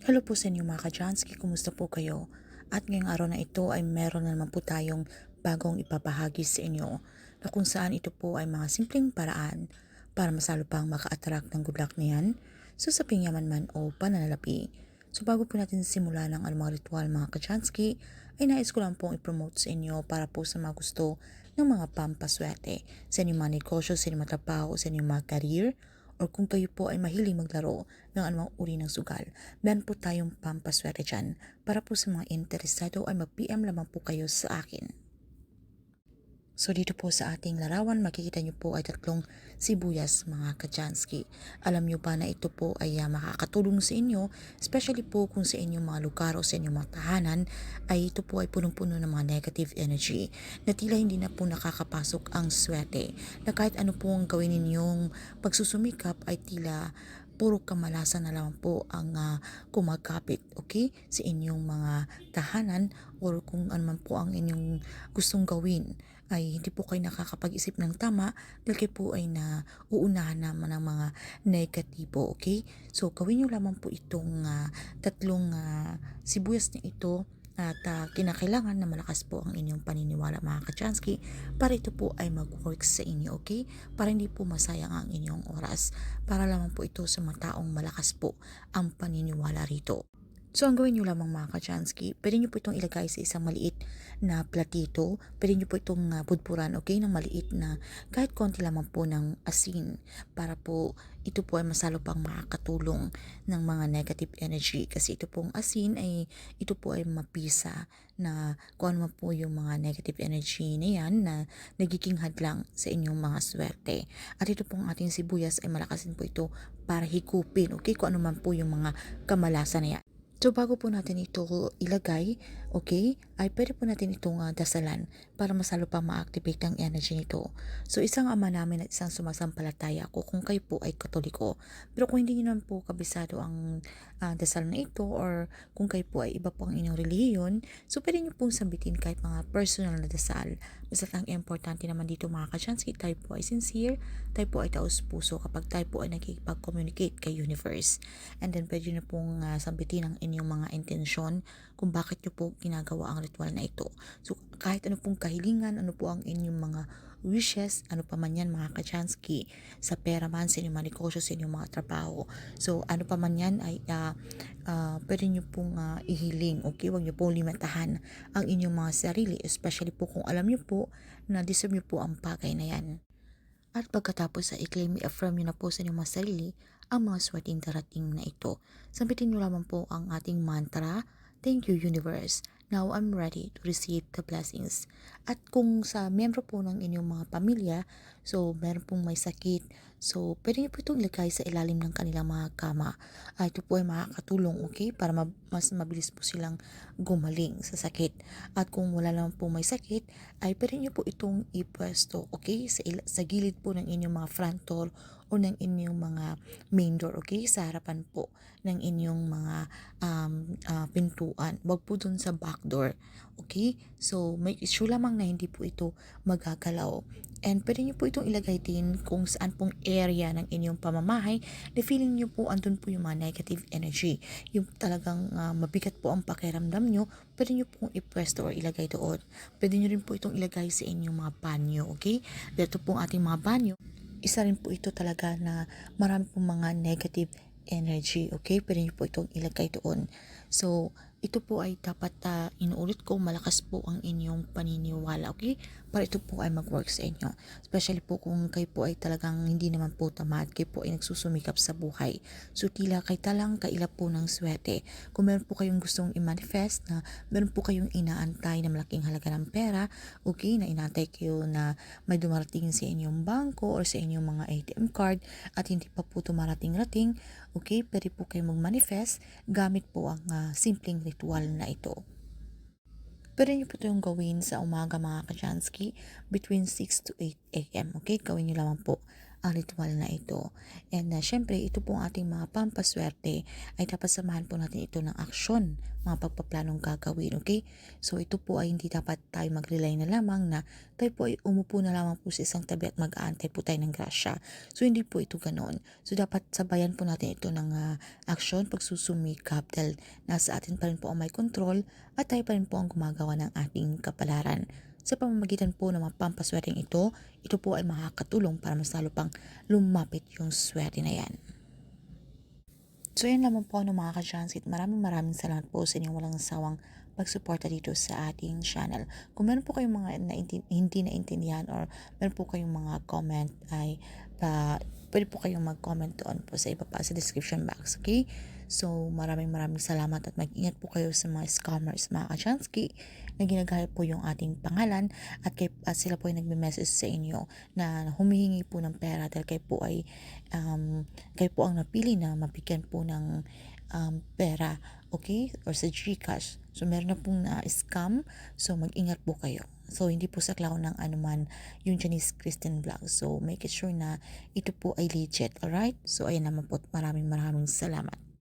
Hello po sa inyo mga ka-Jansky, kumusta po kayo? At ngayong araw na ito ay meron na naman po tayong bagong ipapahagi sa inyo na kung saan ito po ay mga simpleng paraan para masalo pang maka-attract ng good luck niyan sa saping yaman man o pananalapi. So bago po natin simula ng mga ritual mga ka-Jansky, ay nais ko lang pong i-promote sa inyo para po sa mga gusto ng mga pampaswerte sa inyong mga negosyo, sa inyong mga trabaho, sa inyong mga career, or kung kayo po ay mahilig maglaro ng anumang uri ng sugal, meron po tayong pampaswerte dyan. Para po sa mga interesado ay mag-PM lamang po kayo sa akin. So dito po sa ating larawan, makikita nyo po ay tatlong sibuyas mga ka-Jansky. Alam nyo ba na ito po ay makakatulong sa inyo, especially po kung sa inyong mga lugar o sa inyong mga tahanan, ay ito po ay punong-puno ng mga negative energy na tila hindi na po nakakapasok ang swerte. Na kahit ano po ang gawin ninyong pagsusumikap ay tila puro kamalasan na lang po ang kumakapit, okay, sa inyong mga tahanan or kung ano man po ang inyong gustong gawin ay hindi po kayo nakakapag-isip ng tama dahil kayo po ay nauunahan naman ng mga negatibo, okay? So, gawin nyo lamang po itong tatlong sibuyas na ito at kinakailangan na malakas po ang inyong paniniwala mga ka-Chansky para ito po ay mag-work sa inyo, okay? Para hindi po masayang ang inyong oras. Para lamang po ito sa mga taong malakas po ang paniniwala rito. So, ang gawin nyo lamang mga ka-Chansky, pwede nyo po itong ilagay sa isang maliit na platito. Pwede nyo po itong pudpuran, okay, ng maliit na kahit konti lamang po ng asin para po ito po ay masalo pang makakatulong ng mga negative energy. Kasi ito pong asin ay ito po ay mapisa na kung ano man po yung mga negative energy na yan na nagiging hadlang sa inyong mga swerte. At ito pong ating sibuyas ay malakasin po ito para higupin, okay, kung ano man po yung mga kamalasan na yan. So bago po natin ito ilagay, okay, ay pwede po natin itong dasalan para masalo pang ma-activate ang energy nito. So isang ama namin at isang sumasampalataya ako kung kayo po ay katoliko. Pero kung hindi nyo naman po kabisado ang dasal na ito or kung kayo po ay iba po ang inyong relihiyon, so pwede nyo pong sambitin kahit mga personal na dasal. Basta ang importante naman dito mga ka-Chansky, tayo po ay sincere, tayo po ay taos puso kapag tayo po ay nakikipag-communicate kay universe. And then pwede nyo pong sambitin ang inyong mga intensyon kung bakit nyo po ginagawa ang ritual na ito. So kahit ano pong kahilingan, ano po ang inyong mga wishes, ano pa man yan mga ka-Chansky, sa pera man, sa inyong mga negosyo, sa inyong mga trabaho. So ano pa man yan ay pwede nyo pong ihiling, okay? Huwag nyo pong limitahan ang inyong mga sarili, especially po kung alam nyo po na deserve nyo po ang bagay na yan. At pagkatapos sa i-claim, i-affirm nyo na po sa inyong mga sarili ang mga swerteng darating na ito. Sambitin nyo lamang po ang ating mantra, "Thank you universe, now I'm ready to receive the blessings." At kung sa miyembro po ng inyong mga pamilya, so meron pong may sakit, so pwede nyo po itong ilagay sa ilalim ng kanilang mga kama. Ito po ay makakatulong, okay, para mas mabilis po silang gumaling sa sakit. At kung wala naman po may sakit, ay pwede nyo po itong ipwesto, okay, sa gilid po ng inyong mga front door o ng inyong mga main door, okay, sa harapan po ng inyong mga pintuan. Wag po dun sa back door, okay? So, make sure lamang na hindi po ito magagalaw. And pwede nyo po itong ilagay din kung saan pong area ng inyong pamamahay na feeling nyo po andun po yung mga negative energy. Yung talagang mabigat po ang pakiramdam nyo, pwede nyo pong ipwesto or ilagay doon. Pwede nyo rin po itong ilagay sa inyong mga banyo, okay? Dito pong ating mga banyo, isa rin po ito talaga na marami pong mga negative energy, okay? Pwede nyo po itong ilagay doon. So, ito po ay dapat inuulit ko, malakas po ang inyong paniniwala, okay? Para ito po ay mag-work sa inyo. Especially po kung kayo po ay talagang hindi naman po tamad, kayo po ay nagsusumikap sa buhay. So, tila kay talang kailap po ng swerte. Kung meron po kayong gustong i-manifest na meron po kayong inaantay na malaking halaga ng pera, okay, na inaantay kayo na may dumarating sa inyong bangko or sa inyong mga ATM card at hindi pa po tumarating-rating, okay, pwede po kayo mag-manifest gamit po ang simpleng ritual na ito. Pwede nyo po itong gawin sa umaga mga ka-Jansky between 6 to 8 a.m. Okay, gawin nyo lamang po ang ritual na ito. And syempre, ito po ang ating mga pampaswerte ay dapat samahan po natin ito ng aksyon, mga pagpaplanong gagawin, okay? So ito po ay hindi dapat tayo mag-rely na lamang na tayo po ay umupo na lamang po sa isang tabi at mag-aantay po tayo ng grasya. So hindi po ito ganoon. So dapat sabayan po natin ito ng aksyon, pagsusumikap dahil nasa atin pa rin po ang may control at tayo pa rin po ang gumagawa ng ating kapalaran. Sa pamamagitan po ng mga pampaswerteng ito po ay makakatulong para mas lalo pang lumapit yung swerte na yan. So yan lamang po mga ka-Jansit. Maraming salamat po sa inyong walang sawang pagsuporta dito sa ating channel. Kung meron po kayong mga hindi naintindihan or meron po kayong mga comment ay pwede po kayong mag-comment doon po sa ibaba sa description box. Okay? So maraming salamat at mag-ingat po kayo sa mga scammers mga ka-Janski na ginagaya po yung ating pangalan at sila po ay nagme-message sa inyo na humihingi po ng pera dahil kayo po ang napili na mabigyan po ng pera, okay? Or sa GCash. So meron na pong scam, so mag-ingat po kayo. So hindi po saklaw ng anuman yung Janice Christian Vlog. So make it sure na ito po ay legit, alright? So ayan naman po, maraming salamat.